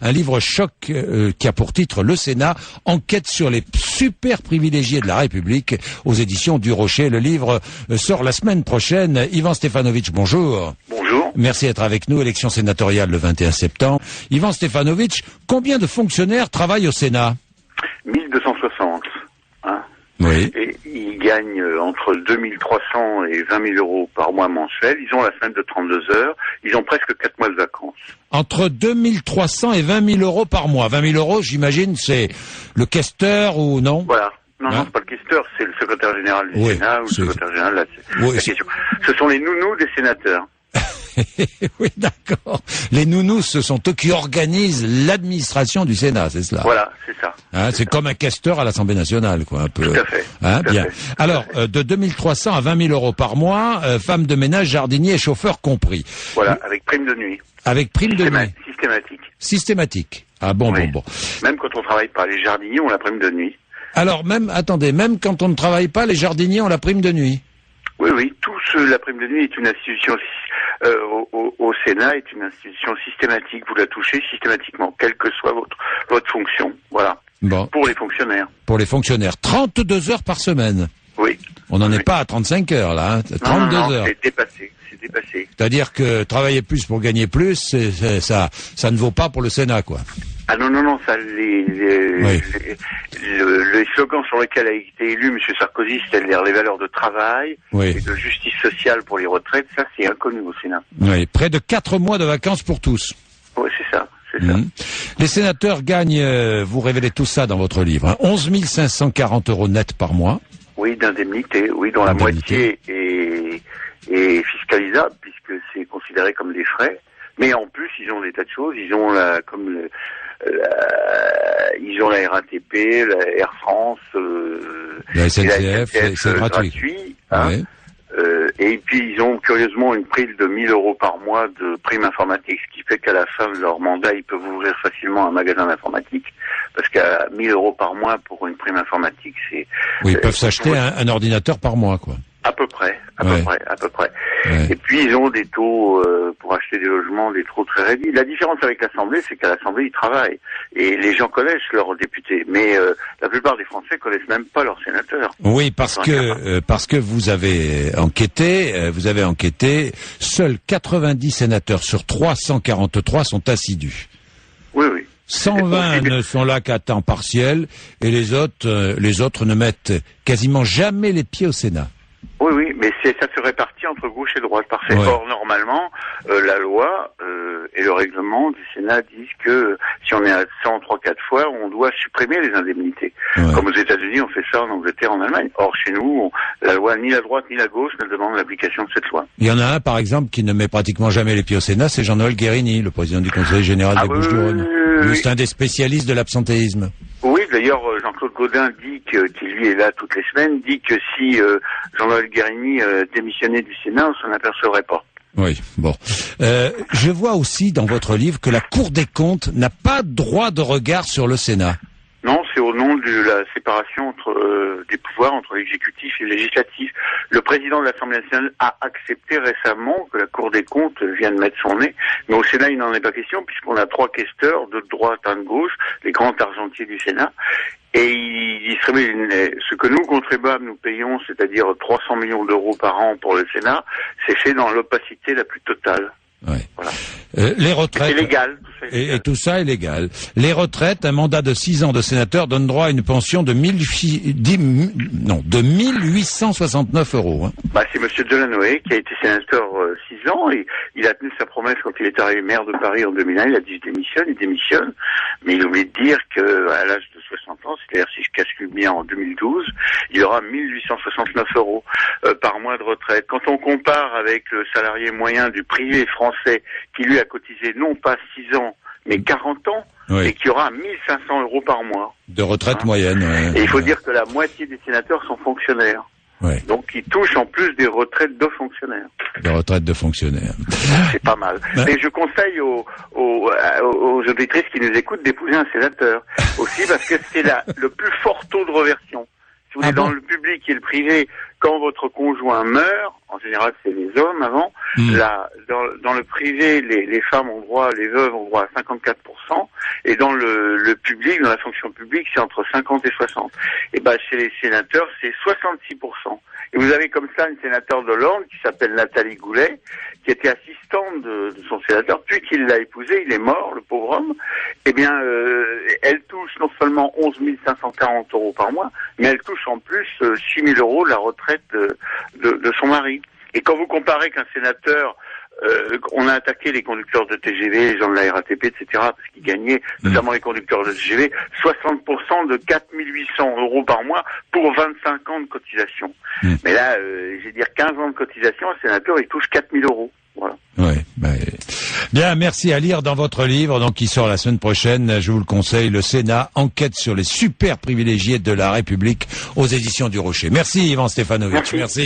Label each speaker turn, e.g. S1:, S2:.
S1: Un livre choc qui a pour titre Le Sénat, enquête sur les super privilégiés de la République aux éditions du Rocher. Le livre sort la semaine prochaine. Ivan Stefanovic, bonjour.
S2: Bonjour.
S1: Merci d'être avec nous. Élection sénatoriale le 21 septembre. Ivan Stefanovic, combien de fonctionnaires travaillent au Sénat?
S2: 1260. Hein.
S1: Oui.
S2: Et ils gagnent entre 2300 et 20 000 euros par mois mensuel. Ils ont la semaine de 32 heures. Ils ont presque 4 mois de vacances.
S1: Entre 2300 et 20 000 euros par mois. 20 000 euros, j'imagine, c'est le questeur ou non?
S2: Voilà. Non,
S1: hein?
S2: non, c'est pas le questeur, c'est le secrétaire général du Sénat ou le secrétaire général de la question. Ce sont les nounous des sénateurs.
S1: Oui, d'accord. Les nounous, ce sont eux qui organisent l'administration du Sénat, c'est cela?
S2: Voilà, c'est ça.
S1: Hein, c'est comme un questeur à l'Assemblée nationale, quoi, un peu.
S2: Tout à fait.
S1: Hein,
S2: tout à
S1: bien.
S2: fait.
S1: Alors, de 2300 à 20 000 euros par mois, femmes de ménage, jardiniers et chauffeurs compris.
S2: Voilà, avec prime de nuit.
S1: Avec prime de nuit.
S2: Systématique.
S1: Systématique. Ah bon,
S2: oui.
S1: bon.
S2: Même quand on travaille pas, les jardiniers ont la prime de nuit.
S1: Alors, même quand on ne travaille pas, les jardiniers ont la prime de nuit.
S2: Oui, la prime de nuit est une institution au Sénat, est une institution systématique. Vous la touchez systématiquement, quelle que soit votre fonction. Voilà.
S1: Bon.
S2: Pour les fonctionnaires.
S1: Pour les fonctionnaires. 32 heures par semaine.
S2: Oui.
S1: On n'en est pas à 35 heures, là. Hein. 32 heures.
S2: C'est dépassé.
S1: C'est-à-dire que travailler plus pour gagner plus, ça ne vaut pas pour le Sénat, quoi.
S2: Ah non, ça, les slogans sur lesquels a été élu M. Sarkozy, c'est-à-dire les valeurs de travail et de justice sociale pour les retraites, ça c'est inconnu au Sénat.
S1: Oui, près de 4 mois de vacances pour tous.
S2: Oui, c'est ça.
S1: Les sénateurs gagnent, vous révélez tout ça dans votre livre, hein, 11 540 euros net par mois.
S2: Oui, d'indemnité, dont la moitié est fiscalisable, puisque c'est considéré comme des frais. Mais en plus, ils ont des tas de choses. Ils ont ils ont la RATP, la Air France,
S1: la SNCF, c'est
S2: gratuit. Hein. Et puis ils ont curieusement une prime de 1 000 euros par mois de prime informatique, ce qui fait qu'à la fin de leur mandat, ils peuvent ouvrir facilement un magasin d'informatique, parce qu'à 1 000 euros par mois pour une prime informatique, c'est...
S1: Oui, ils peuvent s'acheter un ordinateur par mois, quoi.
S2: À peu près. Ouais. Et puis ils ont des taux pour acheter des logements, des taux très réduits. La différence avec l'Assemblée, c'est qu'à l'Assemblée ils travaillent et les gens connaissent leurs députés, mais la plupart des Français connaissent même pas leurs sénateurs.
S1: Oui, parce que vous avez enquêté, seuls 90 sénateurs sur 343 sont assidus.
S2: Oui.
S1: 120 ne sont là qu'à temps partiel et les autres ne mettent quasiment jamais les pieds au Sénat.
S2: Oui, mais ça se répartit entre gauche et droite. Parfait. Ouais. Or, normalement, la loi et le règlement du Sénat disent que si on est à 103-4 fois, on doit supprimer les indemnités. Ouais. Comme aux États-Unis, on fait ça en Angleterre, en Allemagne. Or, chez nous, la loi, ni la droite ni la gauche ne demande l'application de cette loi. Il
S1: y en a un, par exemple, qui ne met pratiquement jamais les pieds au Sénat, c'est Jean-Noël Guérini, le président du Conseil général des Bouches-du-Rhône. Lui, c'est un des spécialistes de l'absentéisme.
S2: Oui, d'ailleurs, Jean-Claude Gaudin dit qui lui est là toutes les semaines, dit que si Jean-Noël Guérini démissionnait du Sénat, on s'en apercevrait pas.
S1: Oui, bon. Je vois aussi dans votre livre que la Cour des comptes n'a pas droit de regard sur le Sénat.
S2: Non, c'est au nom de la séparation des pouvoirs entre l'exécutif et le législatif. Le président de l'Assemblée nationale a accepté récemment que la Cour des comptes vienne mettre son nez, mais au Sénat il n'en est pas question puisqu'on a 3 questeurs, 2 de droite, 1 de gauche, les grands argentiers du Sénat, et ils distribuent ce que nous, contribuables, nous payons, c'est-à-dire 300 millions d'euros par an pour le Sénat, c'est fait dans l'opacité la plus totale.
S1: Ouais.
S2: Voilà.
S1: Les retraites.
S2: C'est légal.
S1: Et tout ça est légal. Les retraites, un mandat de 6 ans de sénateur donne droit à une pension de 1869 euros. Hein.
S2: C'est monsieur Delanoë qui a été sénateur 6 ans et il a tenu sa promesse quand il est arrivé maire de Paris en 2001. Il a dit il démissionne, mais il oublie de dire que à l'âge de 60 ans, c'est-à-dire si je calcule bien en 2012, il aura 1869 euros par mois de retraite. Quand on compare avec le salarié moyen du privé français qui lui a cotisé non pas 6 ans mais 40 ans, et qui aura 1500 euros par mois.
S1: De retraite moyenne. Ouais.
S2: Et il faut dire que la moitié des sénateurs sont fonctionnaires.
S1: Ouais.
S2: Donc ils touchent en plus des retraites de fonctionnaires.
S1: Des retraites de fonctionnaires.
S2: C'est pas mal. Mais je conseille aux auditrices qui nous écoutent d'épouser un sénateur. Aussi parce que c'est le plus fort taux de reversion. vous voulez, dans le public et le privé, quand votre conjoint meurt, en général c'est les hommes avant, là, dans le privé, les femmes ont droit, les veuves ont droit à 54%, et dans le public, dans la fonction publique, c'est entre 50 et 60. Et ben, chez les sénateurs, c'est 66%. Et vous avez comme ça une sénateur de l'Orne qui s'appelle Nathalie Goulet, qui était assistante de son sénateur, puis qu'il l'a épousé, il est mort, le pauvre homme. Eh bien, elle touche non seulement 11 540 € par mois, mais elle touche en plus 6 000 € de la retraite de son mari. Et quand vous comparez qu'un sénateur, on a attaqué les conducteurs de TGV, les gens de la RATP, etc., parce qu'ils gagnaient, notamment les conducteurs de TGV, 60% de 4 800 € par mois pour 25 ans de cotisation. Mais là, je vais dire 15 ans de cotisation, un sénateur, il touche 4 000 €. Voilà.
S1: Ouais, bien, merci, à lire dans votre livre, donc qui sort la semaine prochaine, je vous le conseille, le Sénat, enquête sur les super privilégiés de la République, aux éditions du Rocher. Merci Yvan Stefanovic, merci.